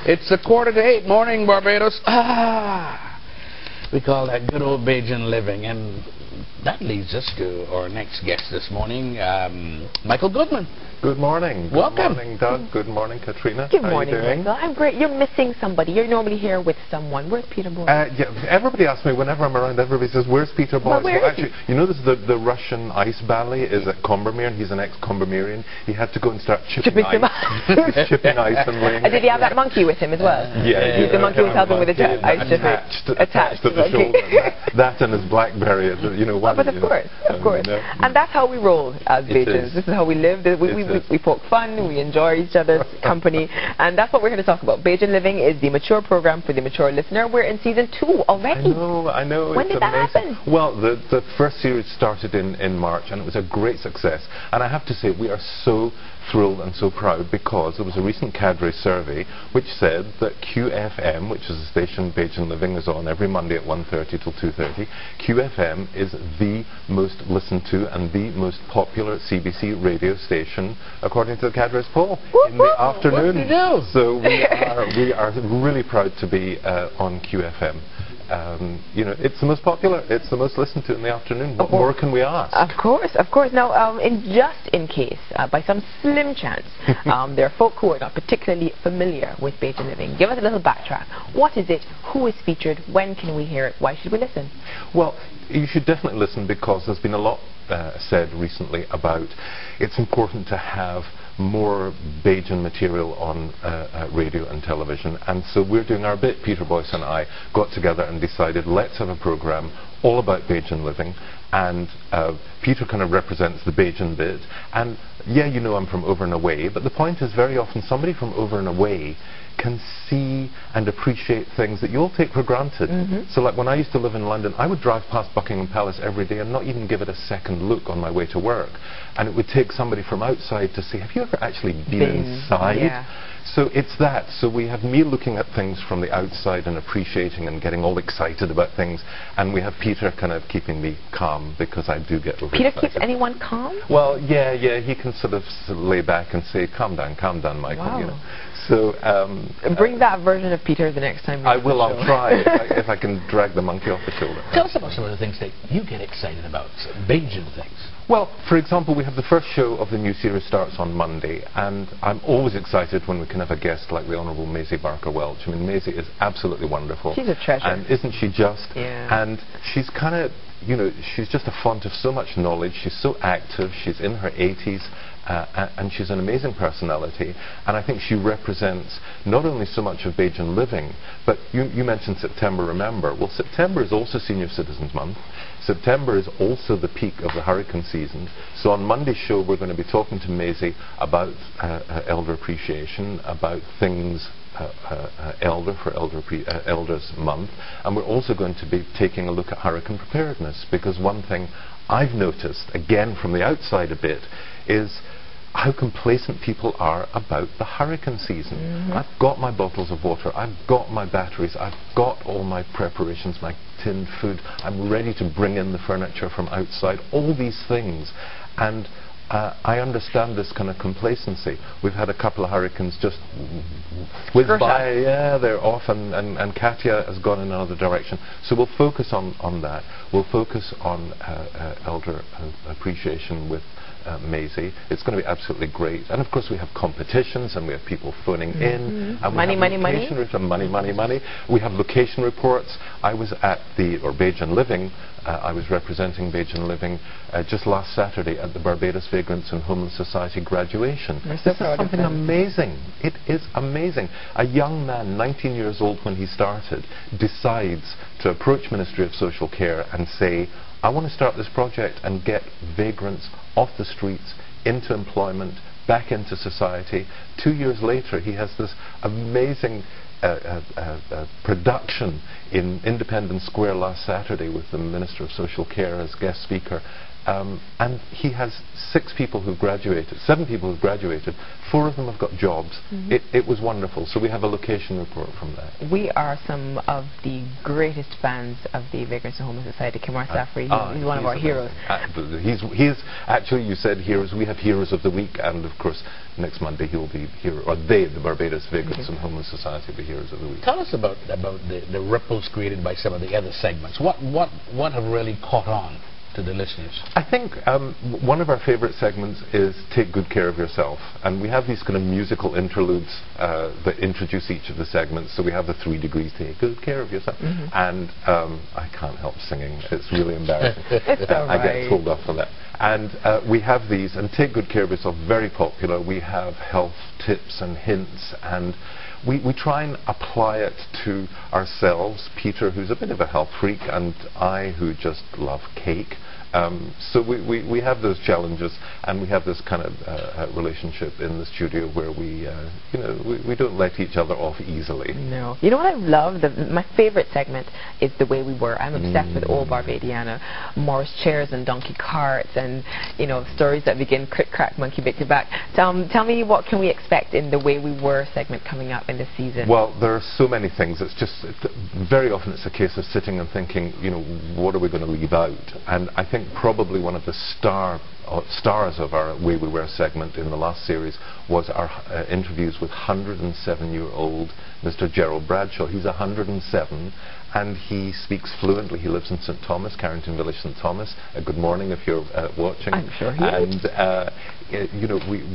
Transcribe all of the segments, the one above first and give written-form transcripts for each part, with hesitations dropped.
It's 7:45 morning, Barbados. We call that good old Bajan living, and that leads us to our next guest this morning, Michael Goodman. Good morning. Welcome. Good morning, Doug. Good morning, Katrina. Good How morning, are you doing? Michael. I'm great. You're missing somebody. You're normally here with someone. Where's Peter Boyce? Yeah, everybody asks me whenever I'm around. Everybody says, "Where's Peter Boyce?" Well, Actually, you know, this is the Russian ice ballet is at Combermere, and he's an ex-Combermerian. He had to go and start chipping ice. He's chipping ice and laying. Did he have that monkey with him as well? Yeah, The monkey was helping with the ice chipping. Attached to the shoulder. That and his BlackBerry. You know what? But of course. And that's how we roll as Bajans. This is how we live. We poke fun. We enjoy each other's company, and that's what we're here to talk about. Bajan Living is the mature program for the mature listener. We're in season 2 already. I know. When did that happen? Well, the first series started in March, and it was a great success. And I have to say, we are so thrilled and so proud because there was a recent cadre survey which said that QFM, which is the station Bajan Living is on every Monday at 1:30 till 2:30, QFM is the most listened to and the most popular CBC radio station according to the cadre's poll in the afternoon. So we are really proud to be on QFM. You know, it's the most popular, it's the most listened to in the afternoon. What more can we ask? Of course. Now, just in case, by some slim chance, there are folk who are not particularly familiar with Bajan Living, give us a little backtrack. What is it? Who is featured? When can we hear it? Why should we listen? Well, you should definitely listen because there's been a lot said recently about it's important to have more Bajan material on radio and television, and so we're doing our bit. Peter Boyce and I got together and decided let's have a program all about Bajan living, and Peter kind of represents the Bajan bit, and yeah, you know, I'm from over and away, but the point is very often somebody from over and away can see and appreciate things that you all take for granted. So like when I used to live in London, I would drive past Buckingham Palace every day and not even give it a second look on my way to work. And it would take somebody from outside to say, have you ever actually been inside? Yeah. So it's that. So we have me looking at things from the outside and appreciating and getting all excited about things, and we have Peter kind of keeping me calm because I do get overexcited. Peter keeps anyone calm? Well, yeah, he can sort of lay back and say, calm down, Michael. Wow. You know. So bring that version of Peter the next time. I will. I'll try if I can drag the monkey off the shoulder. Tell us about some of the things that you get excited about, Bajan things. Well, for example, we have the first show of the new series starts on Monday, and I'm always excited when we can have a guest like the Honourable Maisie Barker-Welch. I mean, Maisie is absolutely wonderful. She's a treasure. And isn't she just? Yeah. And she's kind of, you know, she's just a font of so much knowledge. She's so active. She's in her 80s. And she's an amazing personality, and I think she represents not only so much of Bajan living, but you mentioned September Remember. Well, September is also Senior Citizens Month. September is also the peak of the hurricane season. So on Monday's show we're going to be talking to Maisie about elder appreciation, about things Elders Month, and we're also going to be taking a look at hurricane preparedness, because one thing I've noticed, again from the outside a bit, is how complacent people are about the hurricane season. I've got my bottles of water, I've got my batteries, I've got all my preparations, my tinned food, I'm ready to bring in the furniture from outside, all these things. And I understand this kind of complacency. We've had a couple of hurricanes just whiz by, yeah, they're off, and Katia has gone in another direction. So we'll focus on that. We'll focus on elder appreciation with Maisie. It's going to be absolutely great. And of course we have competitions, and we have people phoning in. And money. Money. We have location reports. I was at Bajan Living. I was representing Bajan Living just last Saturday at the Barbados Vagrants and Homeless Society graduation. This is something amazing. It is amazing. A young man, 19 years old when he started, decides to approach Ministry of Social Care and say, I want to start this project and get vagrants off the streets, into employment, back into society. 2 years later, he has this amazing production in Independence Square last Saturday with the Minister of Social Care as guest speaker. and he has 6 people who've graduated, 7 people who've graduated, 4 of them have got jobs. It was wonderful. So we have a location report from that. We are some of the greatest fans of the Vagrants and Homeless Society. Kamar Safri, he's one of our heroes. He's actually, you said heroes, we have Heroes of the Week, and of course next Monday he will be hero, or they, the Barbados Vagrants and Homeless Society, will be Heroes of the Week. Tell us about the ripples created by some of the other segments. What have really caught on to the listeners? I think one of our favourite segments is Take Good Care of Yourself, and we have these kind of musical interludes that introduce each of the segments. So we have the 3 degrees, Take Good Care of Yourself, and I can't help singing, it's really embarrassing. It's all right. I get told off for that. And we have these, and Take Good Care of Yourself, very popular. We have health tips and hints, and we try and apply it to ourselves, Peter, who's a bit of a health freak, and I, who just love cake. So we have those challenges, and we have this kind of relationship in the studio where we don't let each other off easily. No. You know what I love? My favourite segment is The Way We Were. I'm obsessed with old Barbadiana, Morris chairs and donkey carts, and stories that begin crick crack monkey bit your back. Tell me, what can we expect in The Way We Were segment coming up in this season? Well, there are so many things. It's just very often it's a case of sitting and thinking, what are we going to leave out? And I think probably one of the stars of our Way We Were segment in the last series was our interviews with 107-year-old Mr. Gerald Bradshaw. He's 107, and he speaks fluently. He lives in St. Thomas, Carrington Village, St. Thomas. Good morning if you're watching. I'm sure he is. And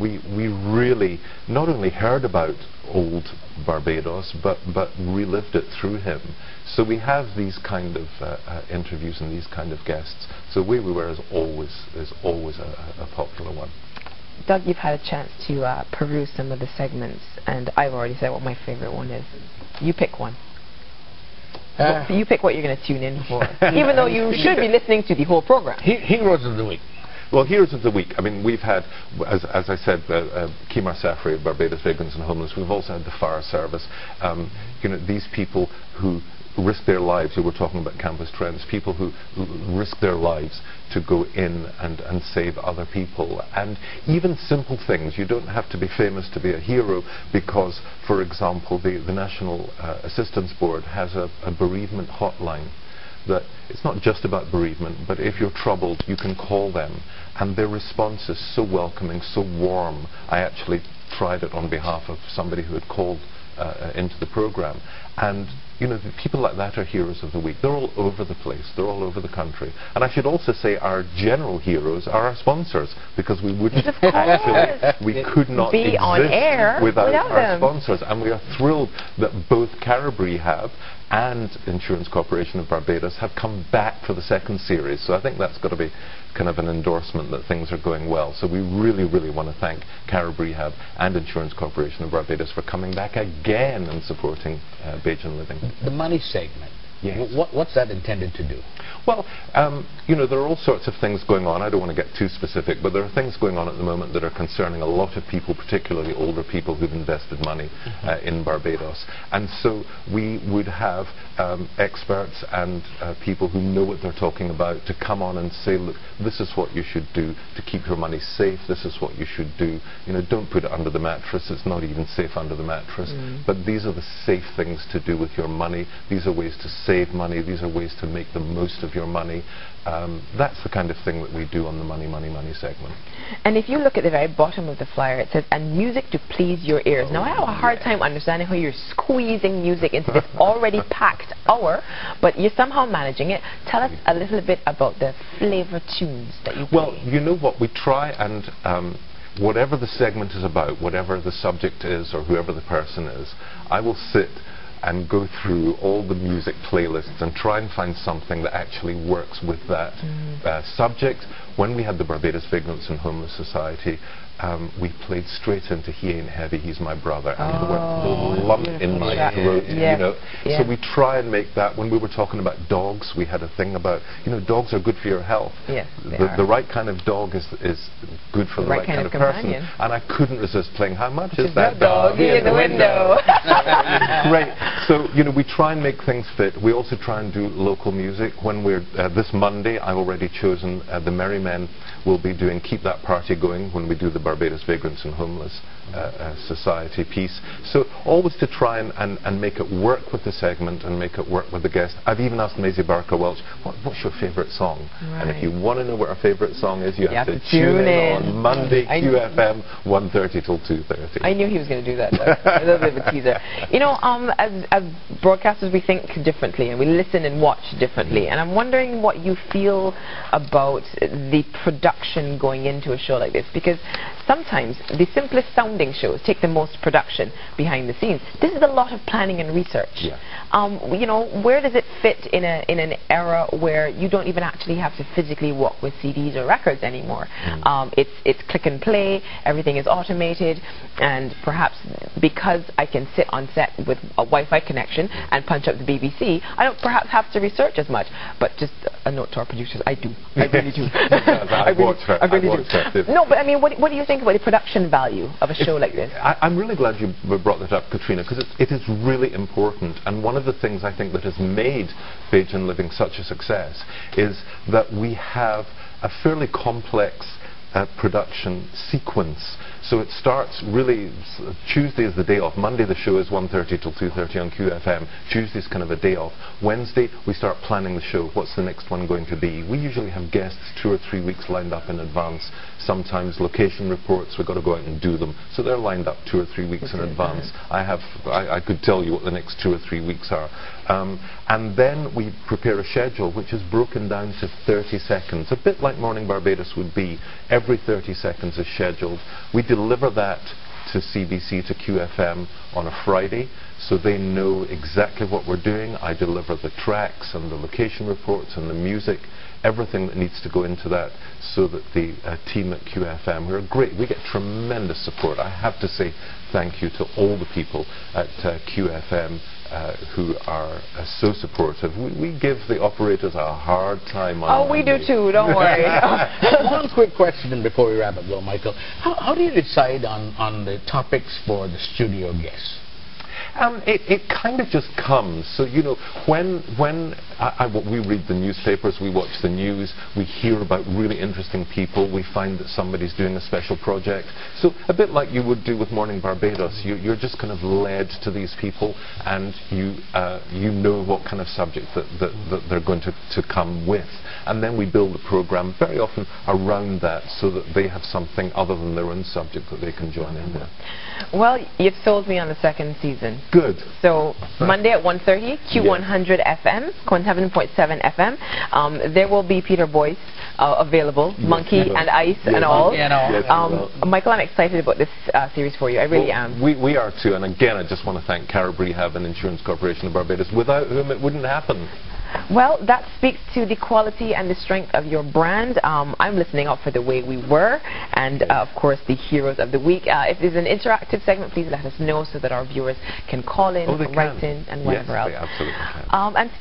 we really not only heard about old Barbados, but relived it through him. So we have these kind of interviews and these kind of guests. So Way We Were is always a popular one. Doug, you've had a chance to peruse some of the segments, and I've already said what my favourite one is. You pick one. You pick what you're going to tune in for, even though you should be listening to the whole program. Heroes of the Week. Well, Heroes of the Week. I mean, we've had, as I said, Kamar Safri of Barbados Vagrants and Homeless. We've also had the fire service. These people who risk their lives, who were talking about campus trends, people who risk their lives to go in and save other people. And even simple things. You don't have to be famous to be a hero, because, for example, the National Assistance Board has a bereavement hotline. That it's not just about bereavement, but if you're troubled, you can call them, and their response is so welcoming, so warm. I actually tried it on behalf of somebody who had called into the program, and the people like that are Heroes of the Week. They're all over the place. They're all over the country. And I should also say our general heroes are our sponsors, because we wouldn't actually, we could not be exist on air without our them. sponsors. And we are thrilled that both Carib Rehab and Insurance Corporation of Barbados have come back for the 2nd series. So I think that's got to be kind of an endorsement that things are going well. So we really, really want to thank Carib Rehab and Insurance Corporation of Barbados for coming back again and supporting Bajan Living. The money segment. Yes. What's that intended to do? Well, there are all sorts of things going on. I don't want to get too specific, but there are things going on at the moment that are concerning a lot of people, particularly older people who've invested money in Barbados. And so we would have experts and people who know what they're talking about to come on and say, look, this is what you should do to keep your money safe. This is what you should do. Don't put it under the mattress. It's not even safe under the mattress. But these are the safe things to do with your money. These are ways to save money. These are ways to make the most of your money. That's the kind of thing that we do on the Money, Money, Money segment. And if you look at the very bottom of the flyer, it says, and music to please your ears. Now, I have a hard time understanding how you're squeezing music into this already packed hour, but you're somehow managing it. Tell us a little bit about the flavour tunes that you play. Well, you know what, we try and whatever the segment is about, whatever the subject is or whoever the person is, I will sit and go through all the music playlists and try and find something that actually works with that subject. When we had the Barbados Vagrants and Homeless Society, we played straight into He Ain't Heavy, He's My Brother, and the word lump in my throat, So we try and make that. When we were talking about dogs, we had a thing about, dogs are good for your health. Yes, the right kind of dog is good for the right kind of person. And I couldn't resist playing How Much Is That Dog in the Window? Great. So, we try and make things fit. We also try and do local music. When we're, this Monday, I've already chosen the Merry men will be doing Keep That Party Going when we do the Barbados Vagrants and Homeless Society piece. So always to try and make it work with the segment and make it work with the guest. I've even asked Maisie Barker-Welch, what's your favourite song? Right. And if you want to know what our favourite song is, you have to tune in on Monday, QFM, 1:30 till 2:30. I knew he was going to do that, though. A little bit of a teaser. You know, as broadcasters, we think differently and we listen and watch differently. And I'm wondering what you feel about the production going into a show like this, because sometimes the simplest sounding shows take the most production behind the scenes. This is a lot of planning and research. Yeah. You know, where does it fit in an era where you don't even actually have to physically walk with CDs or records anymore? It's click and play, everything is automated, and perhaps because I can sit on set with a Wi-Fi connection and punch up the BBC, I don't perhaps have to research as much. But just a note to our producers, I do. I really do. I really do. No, but I mean, what do you think about the production value of a show like this? I'm really glad you brought that up, Katrina, because it is really important. And one of the things I think that has made Bajan Living such a success is that we have a fairly complex production sequence. So it starts really, Tuesday is the day off. Monday the show is 1:30 till 2:30 on QFM. Tuesday's kind of a day off. Wednesday we start planning the show. What's the next one going to be? We usually have guests 2 or 3 weeks lined up in advance. Sometimes location reports, we've got to go out and do them. So they're lined up 2 or 3 weeks in advance. I could tell you what the next 2 or 3 weeks are. And then we prepare a schedule which is broken down to 30 seconds, a bit like Morning Barbados would be. Every 30 seconds is scheduled. We deliver that to CBC, to QFM on a Friday, so they know exactly what we're doing. I deliver the tracks and the location reports and the music, everything that needs to go into that, so that the team at QFM, who are great, we get tremendous support. I have to say thank you to all the people at QFM who are so supportive. We give the operators a hard time on we do too, don't worry. One quick question before we wrap up, though, Michael. How do you decide on the topics for the studio guests? It kind of just comes. So, you know, when we read the newspapers, we watch the news, we hear about really interesting people, we find that somebody's doing a special project. So a bit like you would do with Morning Barbados, you're just kind of led to these people, and you know what kind of subject that they're going to come with. And then we build the program very often around that, so that they have something other than their own subject that they can join in with. Well, you've sold me on the second season. Good. So Monday at 1:30, Q100 FM, 107.7 FM. There will be Peter Boyce available, Monkey and Ice and all. Michael, I'm excited about this series for you. I really am. We are too. And again, I just want to thank Cara Brehab and Insurance Corporation of Barbados, without whom it wouldn't happen. Well, that speaks to the quality and the strength of your brand. I'm listening out for The Way We Were, and of course the Heroes of the Week. If there's an interactive segment, please let us know so that our viewers can call in, write in, and whatever else. They absolutely can. And